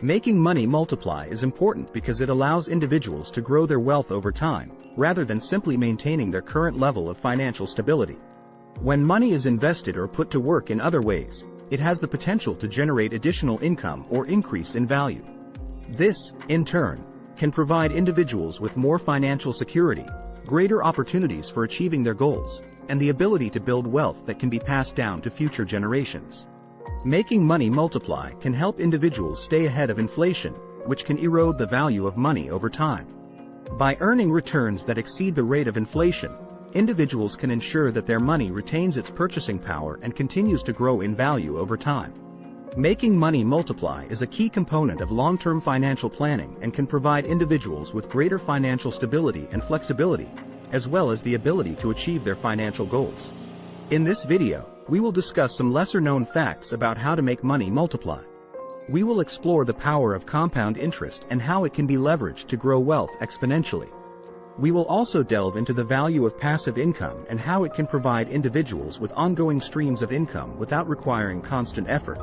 Making money multiply is important because it allows individuals to grow their wealth over time, rather than simply maintaining their current level of financial stability. When money is invested or put to work in other ways, it has the potential to generate additional income or increase in value. This, in turn, can provide individuals with more financial security, greater opportunities for achieving their goals, and the ability to build wealth that can be passed down to future generations. Making money multiply can help individuals stay ahead of inflation, which can erode the value of money over time. By earning returns that exceed the rate of inflation, individuals can ensure that their money retains its purchasing power and continues to grow in value over time. Making money multiply is a key component of long-term financial planning and can provide individuals with greater financial stability and flexibility, as well as the ability to achieve their financial goals. In this video, we will discuss some lesser-known facts about how to make money multiply. We will explore the power of compound interest and how it can be leveraged to grow wealth exponentially. We will also delve into the value of passive income and how it can provide individuals with ongoing streams of income without requiring constant effort.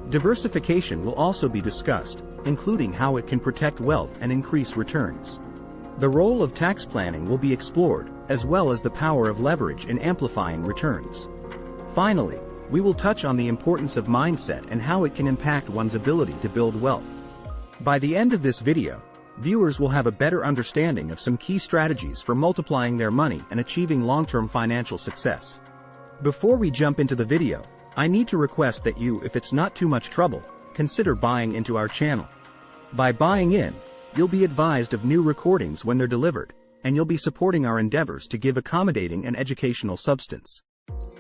Diversification will also be discussed, including how it can protect wealth and increase returns. The role of tax planning will be explored, as well as the power of leverage in amplifying returns. Finally, we will touch on the importance of mindset and how it can impact one's ability to build wealth. By the end of this video, viewers will have a better understanding of some key strategies for multiplying their money and achieving long-term financial success. Before we jump into the video, I need to request that you, if it's not too much trouble, consider buying into our channel. By buying in, you'll be advised of new recordings when they're delivered, and you'll be supporting our endeavors to give accommodating and educational substance.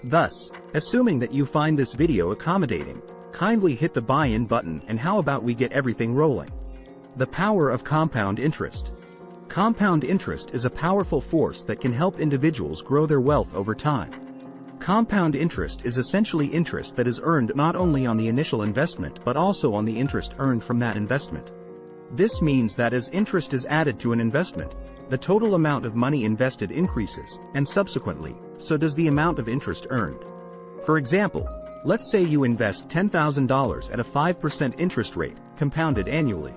Thus, assuming that you find this video accommodating, kindly hit the buy-in button, and how about we get everything rolling? The power of compound interest. Compound interest is a powerful force that can help individuals grow their wealth over time. Compound interest is essentially interest that is earned not only on the initial investment but also on the interest earned from that investment. This means that as interest is added to an investment, the total amount of money invested increases, and subsequently, so does the amount of interest earned. For example, let's say you invest $10,000 at a 5% interest rate, compounded annually.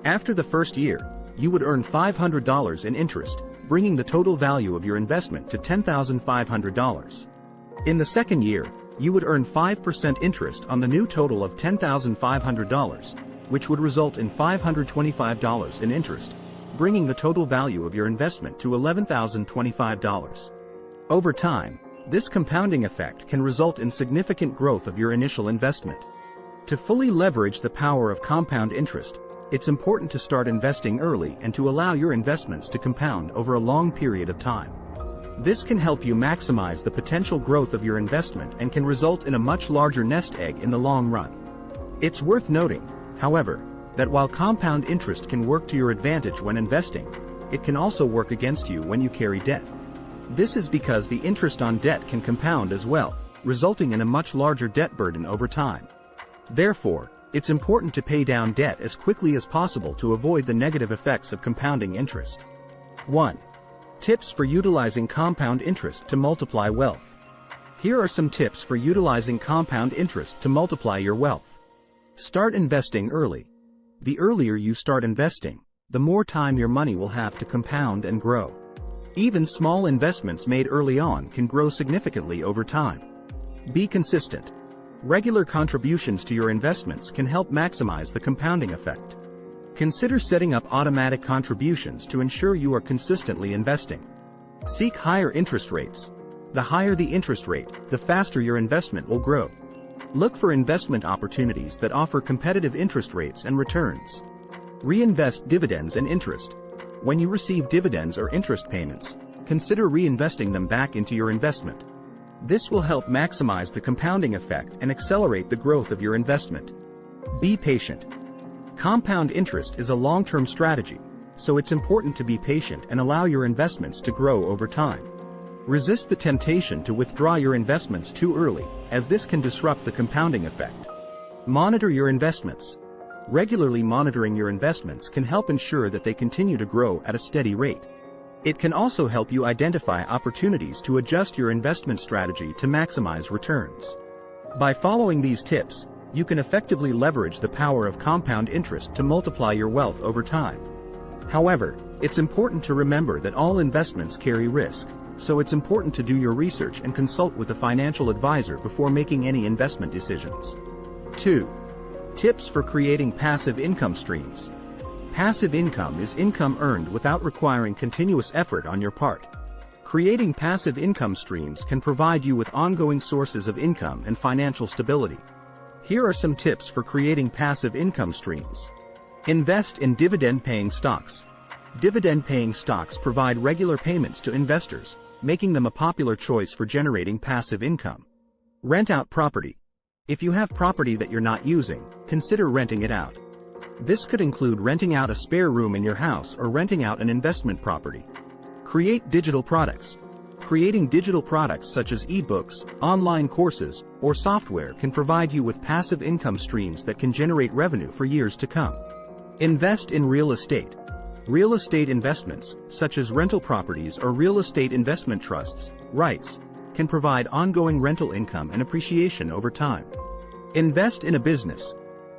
After the first year, you would earn $500 in interest, bringing the total value of your investment to $10,500. In the second year, you would earn 5% interest on the new total of $10,500, which would result in $525 in interest, bringing the total value of your investment to $11,025. Over time, this compounding effect can result in significant growth of your initial investment. To fully leverage the power of compound interest, it's important to start investing early and to allow your investments to compound over a long period of time. This can help you maximize the potential growth of your investment and can result in a much larger nest egg in the long run. It's worth noting, however, that while compound interest can work to your advantage when investing, it can also work against you when you carry debt. This is because the interest on debt can compound as well, resulting in a much larger debt burden over time. Therefore, it's important to pay down debt as quickly as possible to avoid the negative effects of compounding interest. 1. Tips for utilizing compound interest to multiply wealth. Here are some tips for utilizing compound interest to multiply your wealth. Start investing early. The earlier you start investing, the more time your money will have to compound and grow. Even small investments made early on can grow significantly over time. Be consistent. Regular contributions to your investments can help maximize the compounding effect. Consider setting up automatic contributions to ensure you are consistently investing. Seek higher interest rates. The higher the interest rate, the faster your investment will grow. Look for investment opportunities that offer competitive interest rates and returns. Reinvest dividends and interest. When you receive dividends or interest payments, consider reinvesting them back into your investment. This will help maximize the compounding effect and accelerate the growth of your investment. Be patient. Compound interest is a long-term strategy, so it's important to be patient and allow your investments to grow over time. Resist the temptation to withdraw your investments too early, as this can disrupt the compounding effect. Monitor your investments. Regularly monitoring your investments can help ensure that they continue to grow at a steady rate. It can also help you identify opportunities to adjust your investment strategy to maximize returns. By following these tips, you can effectively leverage the power of compound interest to multiply your wealth over time. However, it's important to remember that all investments carry risk, so it's important to do your research and consult with a financial advisor before making any investment decisions. 2. Tips for creating passive income streams. Passive income is income earned without requiring continuous effort on your part. Creating passive income streams can provide you with ongoing sources of income and financial stability. Here are some tips for creating passive income streams. Invest in dividend-paying stocks. Dividend-paying stocks provide regular payments to investors, making them a popular choice for generating passive income. Rent out property. If you have property that you're not using, consider renting it out. This could include renting out a spare room in your house or renting out an investment property. Create digital products. Creating digital products such as ebooks, online courses, or software can provide you with passive income streams that can generate revenue for years to come. Invest in real estate. Real estate investments, such as rental properties or real estate investment trusts, REITs, can provide ongoing rental income and appreciation over time. Invest in a business.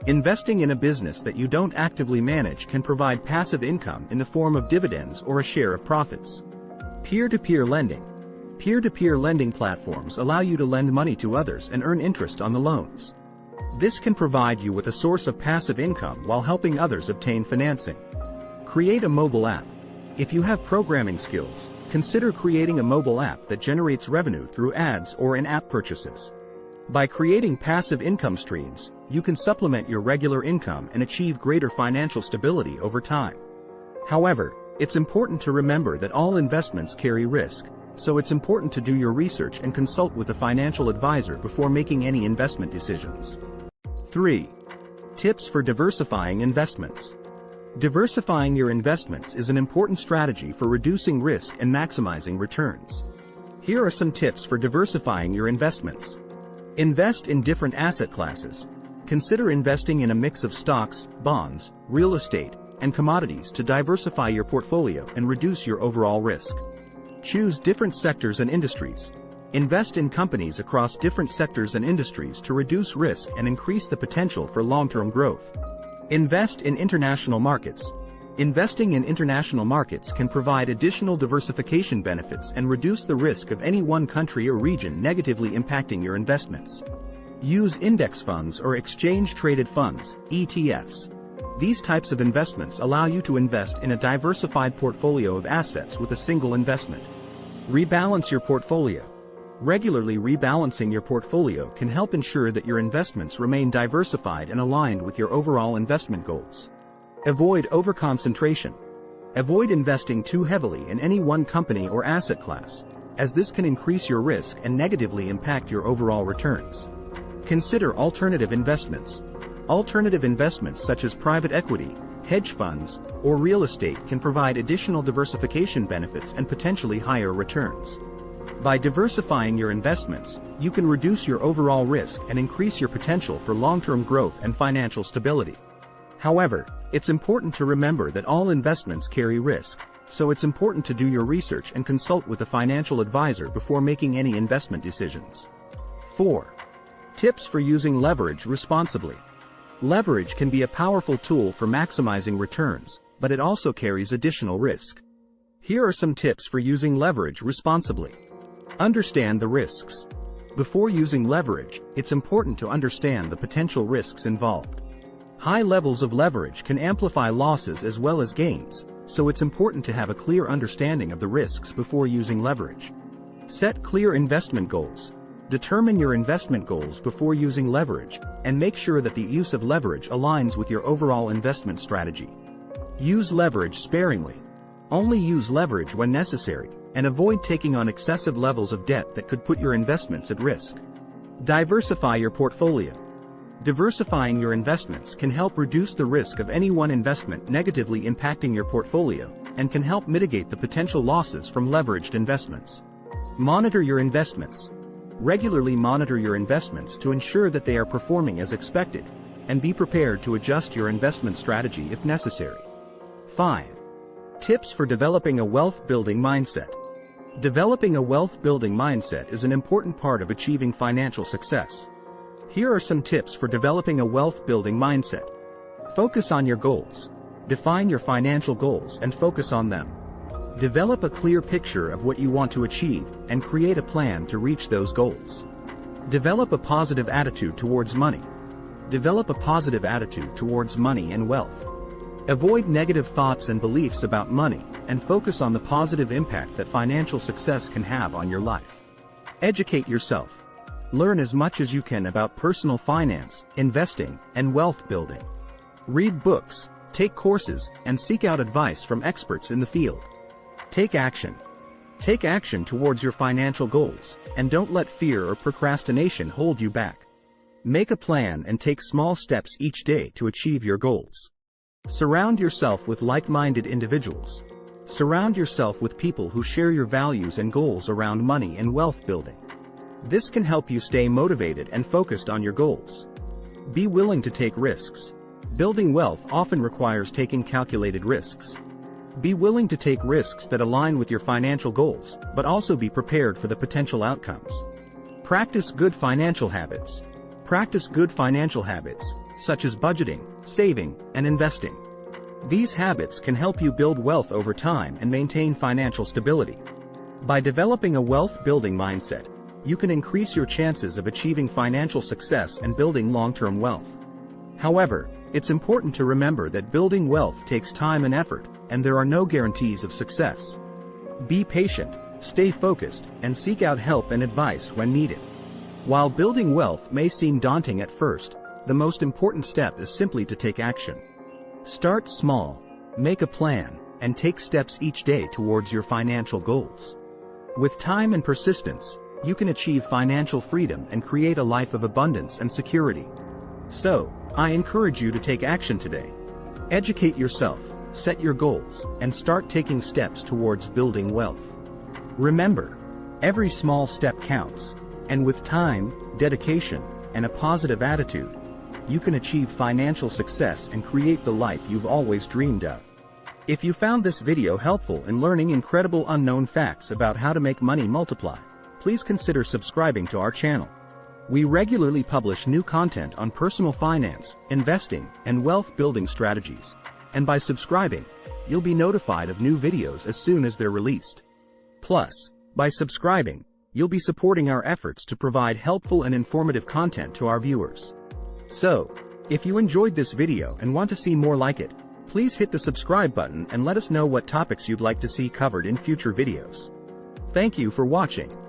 Investing in a business that you don't actively manage can provide passive income in the form of dividends or a share of profits. Peer-to-peer lending. Peer-to-peer lending platforms allow you to lend money to others and earn interest on the loans. This can provide you with a source of passive income while helping others obtain financing. Create a mobile app. If you have programming skills, consider creating a mobile app that generates revenue through ads or in-app purchases. By creating passive income streams, you can supplement your regular income and achieve greater financial stability over time. However, it's important to remember that all investments carry risk, so it's important to do your research and consult with a financial advisor before making any investment decisions. 3. Tips for diversifying investments. Diversifying your investments is an important strategy for reducing risk and maximizing returns. Here are some tips for diversifying your investments. Invest in different asset classes. Consider investing in a mix of stocks, bonds, real estate, and commodities to diversify your portfolio and reduce your overall risk. Choose different sectors and industries. Invest in companies across different sectors and industries to reduce risk and increase the potential for long-term growth. Invest in international markets. Investing in international markets can provide additional diversification benefits and reduce the risk of any one country or region negatively impacting your investments. Use index funds or exchange-traded funds, ETFs. These types of investments allow you to invest in a diversified portfolio of assets with a single investment. Rebalance your portfolio. Regularly rebalancing your portfolio can help ensure that your investments remain diversified and aligned with your overall investment goals. Avoid overconcentration. Avoid investing too heavily in any one company or asset class, as this can increase your risk and negatively impact your overall returns. Consider alternative investments. Alternative investments such as private equity, hedge funds, or real estate can provide additional diversification benefits and potentially higher returns. By diversifying your investments, you can reduce your overall risk and increase your potential for long-term growth and financial stability. However, it's important to remember that all investments carry risk, so it's important to do your research and consult with a financial advisor before making any investment decisions. 4. Tips for using leverage responsibly. Leverage can be a powerful tool for maximizing returns, but it also carries additional risk. Here are some tips for using leverage responsibly. Understand the risks. Before using leverage, it's important to understand the potential risks involved. High levels of leverage can amplify losses as well as gains, so it's important to have a clear understanding of the risks before using leverage. Set clear investment goals. Determine your investment goals before using leverage, and make sure that the use of leverage aligns with your overall investment strategy. Use leverage sparingly. Only use leverage when necessary, and avoid taking on excessive levels of debt that could put your investments at risk. Diversify your portfolio. Diversifying your investments can help reduce the risk of any one investment negatively impacting your portfolio, and can help mitigate the potential losses from leveraged investments. Monitor your investments. Regularly monitor your investments to ensure that they are performing as expected, and be prepared to adjust your investment strategy if necessary. 5. Tips for developing a wealth-building mindset. Developing a wealth-building mindset is an important part of achieving financial success. Here are some tips for developing a wealth-building mindset. Focus on your goals. Define your financial goals and focus on them. Develop a clear picture of what you want to achieve and create a plan to reach those goals. Develop a positive attitude towards money. Develop a positive attitude towards money and wealth. Avoid negative thoughts and beliefs about money and focus on the positive impact that financial success can have on your life. Educate yourself. Learn as much as you can about personal finance, investing, and wealth building. Read books, take courses, and seek out advice from experts in the field. Take action. Take action towards your financial goals, and don't let fear or procrastination hold you back. Make a plan and take small steps each day to achieve your goals. Surround yourself with like-minded individuals. Surround yourself with people who share your values and goals around money and wealth building. This can help you stay motivated and focused on your goals. Be willing to take risks. Building wealth often requires taking calculated risks. Be willing to take risks that align with your financial goals, but also be prepared for the potential outcomes. Practice good financial habits. Practice good financial habits, such as budgeting, saving, and investing. These habits can help you build wealth over time and maintain financial stability. By developing a wealth-building mindset, you can increase your chances of achieving financial success and building long-term wealth. However, it's important to remember that building wealth takes time and effort, and there are no guarantees of success. Be patient, stay focused, and seek out help and advice when needed. While building wealth may seem daunting at first, the most important step is simply to take action. Start small, make a plan, and take steps each day towards your financial goals. With time and persistence, you can achieve financial freedom and create a life of abundance and security. So, I encourage you to take action today. Educate yourself, set your goals, and start taking steps towards building wealth. Remember, every small step counts, and with time, dedication, and a positive attitude, you can achieve financial success and create the life you've always dreamed of. If you found this video helpful in learning incredible unknown facts about how to make money multiply, please consider subscribing to our channel. We regularly publish new content on personal finance, investing, and wealth-building strategies, and by subscribing, you'll be notified of new videos as soon as they're released. Plus, by subscribing, you'll be supporting our efforts to provide helpful and informative content to our viewers. So, if you enjoyed this video and want to see more like it, please hit the subscribe button and let us know what topics you'd like to see covered in future videos. Thank you for watching.